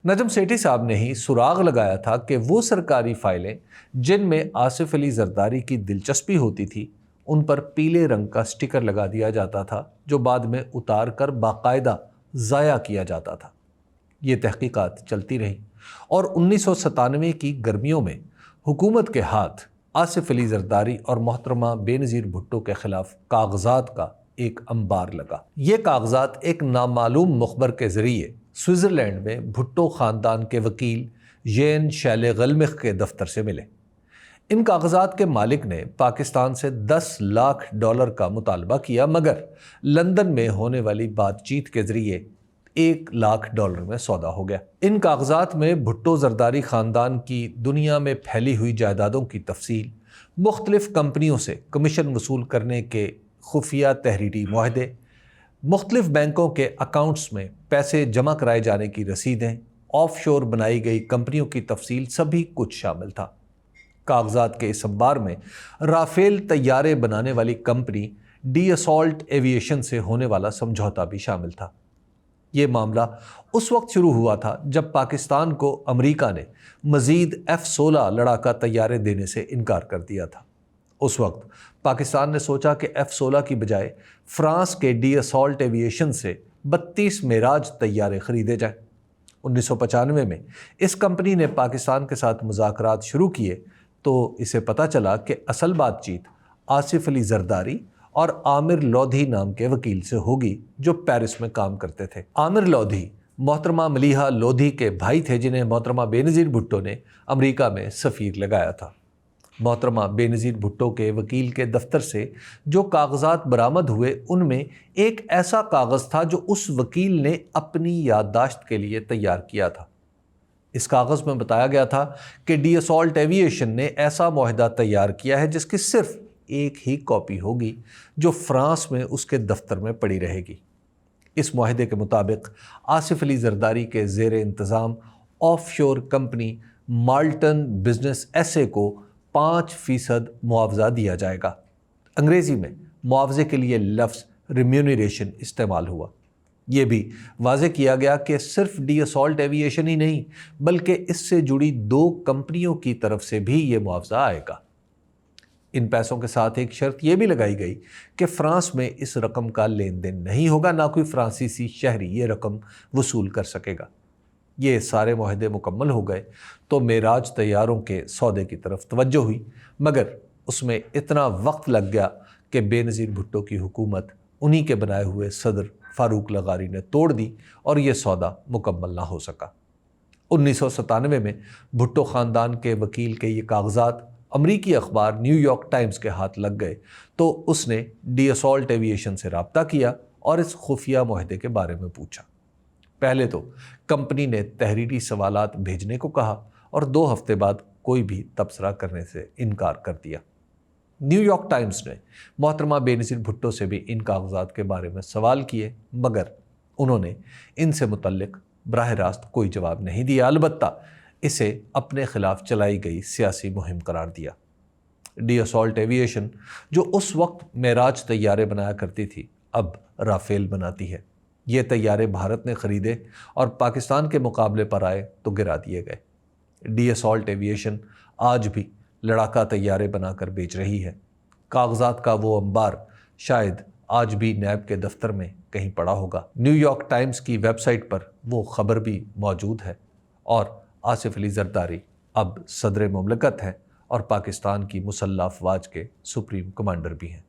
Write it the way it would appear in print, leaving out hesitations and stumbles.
نجم سیٹھی صاحب نے ہی سراغ لگایا تھا کہ وہ سرکاری فائلیں جن میں آصف علی زرداری کی دلچسپی ہوتی تھی ان پر پیلے رنگ کا سٹیکر لگا دیا جاتا تھا جو بعد میں اتار کر باقاعدہ ضائع کیا جاتا تھا۔ یہ تحقیقات چلتی رہیں اور 1997 کی گرمیوں میں حکومت کے ہاتھ آصف علی زرداری اور محترمہ بے نظیر بھٹو کے خلاف کاغذات کا ایک انبار لگا۔ یہ کاغذات ایک نامعلوم مخبر کے ذریعے سوئٹزرلینڈ میں بھٹو خاندان کے وکیل یین شیلے غلمخ کے دفتر سے ملے۔ ان کاغذات کے مالک نے پاکستان سے $10 لاکھ کا مطالبہ کیا، مگر لندن میں ہونے والی بات چیت کے ذریعے $1 لاکھ میں سودا ہو گیا۔ ان کاغذات میں بھٹو زرداری خاندان کی دنیا میں پھیلی ہوئی جائیدادوں کی تفصیل، مختلف کمپنیوں سے کمیشن وصول کرنے کے خفیہ تحریری معاہدے، مختلف بینکوں کے اکاؤنٹس میں پیسے جمع کرائے جانے کی رسیدیں، آف شور بنائی گئی کمپنیوں کی تفصیل، سبھی کچھ شامل تھا۔ کاغذات کے اس انبار میں رافیل طیارے بنانے والی کمپنی ڈی اسالٹ ایویشن سے ہونے والا سمجھوتا بھی شامل تھا۔ یہ معاملہ اس وقت شروع ہوا تھا جب پاکستان کو امریکہ نے مزید F-16 لڑاکا طیارے دینے سے انکار کر دیا تھا۔ اس وقت پاکستان نے سوچا کہ F-16 کی بجائے فرانس کے ڈی اسالٹ ایویشن سے 32 معراج طیارے خریدے جائیں۔ 1995 میں اس کمپنی نے پاکستان کے ساتھ مذاکرات شروع کیے تو اسے پتہ چلا کہ اصل بات چیت آصف علی زرداری اور عامر لودھی نام کے وکیل سے ہوگی جو پیرس میں کام کرتے تھے۔ عامر لودھی محترمہ ملیحہ لودھی کے بھائی تھے جنہیں محترمہ بے نظیر بھٹو نے امریکہ میں سفیر لگایا تھا۔ محترمہ بے نظیر بھٹو کے وکیل کے دفتر سے جو کاغذات برآمد ہوئے ان میں ایک ایسا کاغذ تھا جو اس وکیل نے اپنی یادداشت کے لیے تیار کیا تھا۔ اس کاغذ میں بتایا گیا تھا کہ ڈی اسالٹ ایویشن نے ایسا معاہدہ تیار کیا ہے جس کی صرف ایک ہی کاپی ہوگی جو فرانس میں اس کے دفتر میں پڑی رہے گی۔ اس معاہدے کے مطابق آصف علی زرداری کے زیر انتظام آف شور کمپنی مالٹن بزنس ایس-اے کو 5% معاوضہ دیا جائے گا۔ انگریزی میں معاوضے کے لیے لفظ ریمیونریشن استعمال ہوا۔ یہ بھی واضح کیا گیا کہ صرف ڈی اسالٹ ایویشن ہی نہیں بلکہ اس سے جڑی 2 کمپنیوں کی طرف سے بھی یہ معاوضہ آئے گا۔ ان پیسوں کے ساتھ ایک شرط یہ بھی لگائی گئی کہ فرانس میں اس رقم کا لین دین نہیں ہوگا، نہ کوئی فرانسیسی شہری یہ رقم وصول کر سکے گا۔ یہ سارے معاہدے مکمل ہو گئے تو معراج طیاروں کے سودے کی طرف توجہ ہوئی، مگر اس میں اتنا وقت لگ گیا کہ بے نظیر بھٹو کی حکومت انہی کے بنائے ہوئے صدر فاروق لغاری نے توڑ دی اور یہ سودا مکمل نہ ہو سکا۔ 1997 میں بھٹو خاندان کے وکیل کے یہ کاغذات امریکی اخبار نیو یارک ٹائمز کے ہاتھ لگ گئے تو اس نے ڈی اسالٹ ایویشن سے رابطہ کیا اور اس خفیہ معاہدے کے بارے میں پوچھا۔ پہلے تو کمپنی نے تحریری سوالات بھیجنے کو کہا اور 2 ہفتے بعد کوئی بھی تبصرہ کرنے سے انکار کر دیا۔ نیو یارک ٹائمز نے محترمہ بے نظیر بھٹو سے بھی ان کاغذات کے بارے میں سوال کیے، مگر انہوں نے ان سے متعلق براہ راست کوئی جواب نہیں دیا، البتہ اسے اپنے خلاف چلائی گئی سیاسی مہم قرار دیا۔ ڈی اسالٹ ایویشن جو اس وقت معراج طیارے بنایا کرتی تھی اب رافیل بناتی ہے۔ یہ طیارے بھارت نے خریدے اور پاکستان کے مقابلے پر آئے تو گرا دیے گئے۔ ڈی اسالٹ ایویشن آج بھی لڑاکا طیارے بنا کر بیچ رہی ہے۔ کاغذات کا وہ انبار شاید آج بھی نیب کے دفتر میں کہیں پڑا ہوگا۔ نیو یارک ٹائمز کی ویب سائٹ پر وہ خبر بھی موجود ہے اور آصف علی زرداری اب صدر مملکت ہیں اور پاکستان کی مسلح افواج کے سپریم کمانڈر بھی ہیں۔